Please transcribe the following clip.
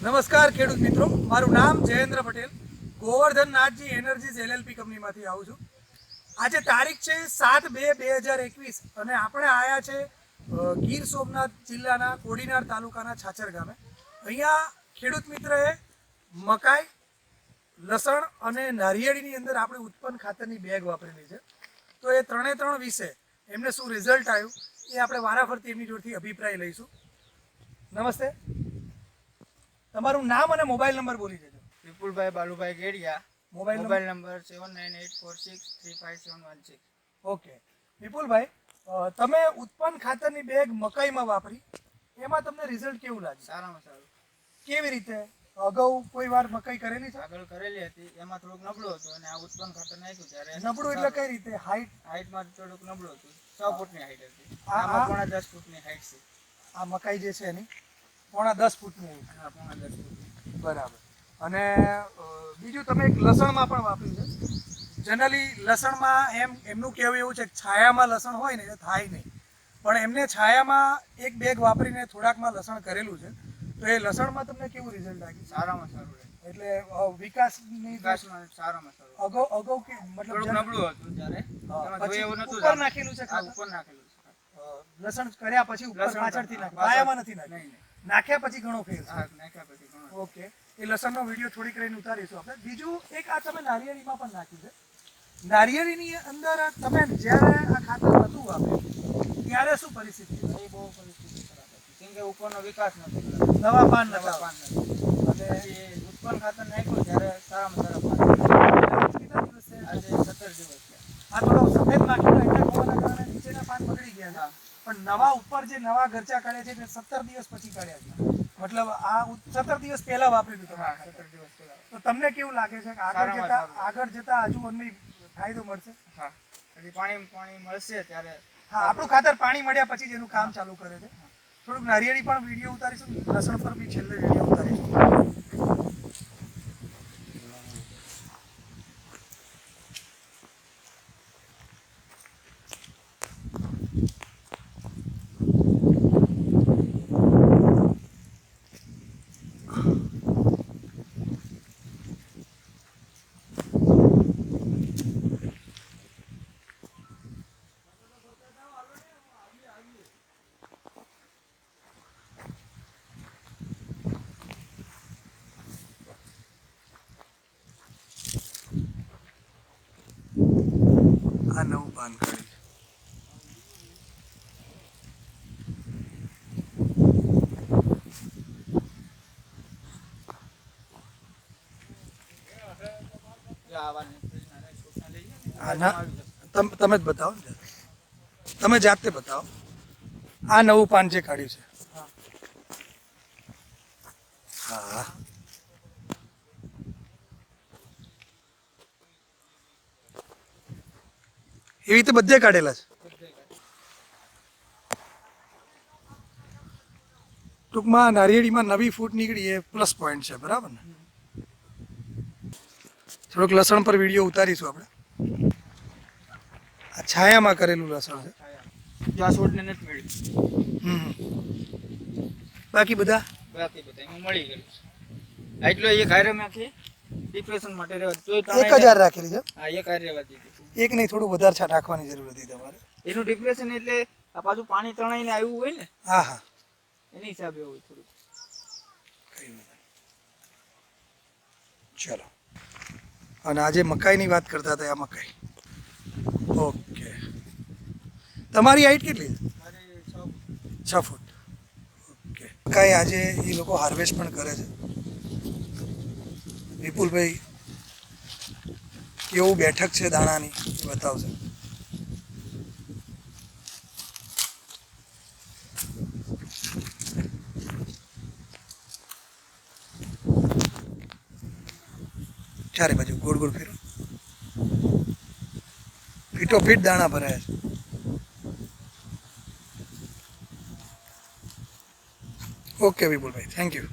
નમસ્કાર ખેડૂત મિત્રો, મારું નામ જયેન્દ્ર પટેલ, ગોવર્ધન નાથજી એનર્જીસ LLP કંપનીમાંથી આવું છું. આજે તારીખ છે 7/2/2021 અને આપણે આવ્યા છે ગીર સોમનાથ જિલ્લાના કોડીનાર તાલુકાના છાછર ગામે. અહીંયા ખેડૂત મિત્રએ મકાઈ, લસણ અને નારિયેળીની અંદર આપણે ઉત્પન્ન ખાતરની બેગ વાપરેલી છે. તો એ ત્રણ વિશે એમને શું રિઝલ્ટ આવ્યું એ આપણે વારાફરતી એમની જોડથી અભિપ્રાય લઈશું. નમસ્તે, તમારું નામ અને મોબાઈલ નંબર બોલી દેજો. Vipulbhai Balubhai Gediya, mobile number 7984635716. Okay Vipulbhai, તમે ઉત્પન્ન ખાતરની બેગ મકાઈમાં વાપરી, એમાં તમને રિઝલ્ટ કેવું લાગ્યું? સારામાં સારું. કેવી રીતે? અગાઉ કોઈ વાર મકાઈ કરેલી છે? આગળ કરેલી હતી, એમાં થોડુંક નબળું હતું અને આ ઉત્પન્ન ખાતર નાખ્યું ત્યારે નબળું એટલે કઈ રીતે? હાઈટમાં થોડુંક નબળું હતું. 6 ફૂટની હાઈટ હતી, આમાં પોણા 10 ફૂટની હાઈટ છે. આ મકાઈ જે છે એની પોણા 10 ફૂટની. હા, પોણા 10 ફૂટ. બરાબર. અને બીજું તમે એક લસણમાં પણ વાપર્યું છે. જનરલી લસણમાં એમનું કહેવું એવું છે કે છાયામાં લસણ હોય ને એ થાય નહીં, પણ એમને છાયામાં એક બેગ વાપરીને થોડાકમાં લસણ કરેલું છે. તો એ લસણમાં તમને કેવું રિઝલ્ટ લાગ્યું? સારામાં સારું રહે. એટલે વિકાસમાં સારામાં સારું. અગાઉ કે મતલબ થોડુંક નબળું હતું ત્યારે એમાં જોઈએ એવું નતું. ઉપર નાખેલું છે ખાતર? ઉપર નાખેલું છે. લસણ કર્યા પછી ઉપર પાછળથી નાખ્યું, પાયામાં નથી નાખ્યું? નહીં. નાખ્યા પછી ઘણો ફેર છે. હા, નાખ્યા પછી ઘણો. ઓકે, એ લસણનો વિડીયો થોડીક રહીને ઉતારીશું આપણે. બીજું એક આ તમે નારિયેળીમાં પણ નાખ્યું છે. નારિયેળીની અંદર તમે જ્યારે આ ખાતર નહોતું વાપર્યું ત્યારે શું પરિસ્થિતિ હતી? એ બહુ પરિસ્થિતિ ખરાબ હતી, કેમ કે ઉપરનો વિકાસ નથી. નવા પાન નવા નતા. પાન નથી. અને પછી ઉત્પન્ન ખાતર નાખ્યું ત્યારે સારામાં સારા પાન. કેટલા દિવસ છે? આજે 17 દિવસ થયા. આ થોડો સફેદ નાખ્યો એટલે હોવાના કારણે નીચેના પાન બગડી ગયા છે. હા. પણ નવા ઉપર જે નવા ગરચા કાઢ્યા છે તે 17 દિવસ પછી કાઢ્યા છે. મતલબ આ 17 દિવસ પહેલા વાપરેલું તમે. હા, 17 દિવસ પહેલા. તો તમને કેવું લાગે છે કે આગળ જતા હજુ અમને ફાયદો મળશે? હા, હજી પાણી મળશે ત્યારે. હા, આપણું ખાતર પાણી મળ્યા પછી જ એનું કામ ચાલુ કરે છે. થોડુંક નારિયેળી પણ વિડીયો ઉતારીશું, લસણ પર બી છેલ્લે વિડીયો ઉતારીશું. આ નવું પાન કાઢ્યું છે. તમે જ બતાવો ને, તમે જાતે બતાવો. આ નવું પાન જે કાઢ્યું છે. હા, એવી રીતે બધે કાઢેલા છે. ટૂંકમાં નારિયેળીમાં નવી ફૂટ નીકળી એ પ્લસ પોઈન્ટ છે, બરાબર ને? થોડોક લસણ પર વિડીયો ઉતારીશું આપણે. આ છાયામાં કરેલું લસણ છે. જ્યાં છોડને નથી મળ્યું. બાકી બધા એમાં મળી ગયું છે. એટલો એક હારેમાંથી ડિપ્રેશન માટે રહેવા 1000 રાખેલી છે. હા, એક હારે રહેવા દીધી. એક નહીં, થોડું વધારે છાટ રાખવાની જરૂર હતી તમારે. એનું ડિપ્રેશન એટલે આ પાછું પાણી તણાઈને આવ્યું હોય ને, હા હા, એની હિસાબે હોય થોડું. ચલો. અને આજે મકાઈની વાત કરતા હતા. આ મકાઈ ઓકે. તમારી હાઈટ કેટલી છે? મારે 6 ફૂટ. ઓકે. મકાઈ આજે એ લોકો હાર્વેસ્ટ પણ કરે છે. વિપુલભાઈ કેવું બેઠક છે દાણાની એ બતાવશે. ચારે બાજુ ગોળ ગોળ ફેરો, ફીટો ફીટ દાણા ભરાયા છે. Okay Vipulbhai, thank you.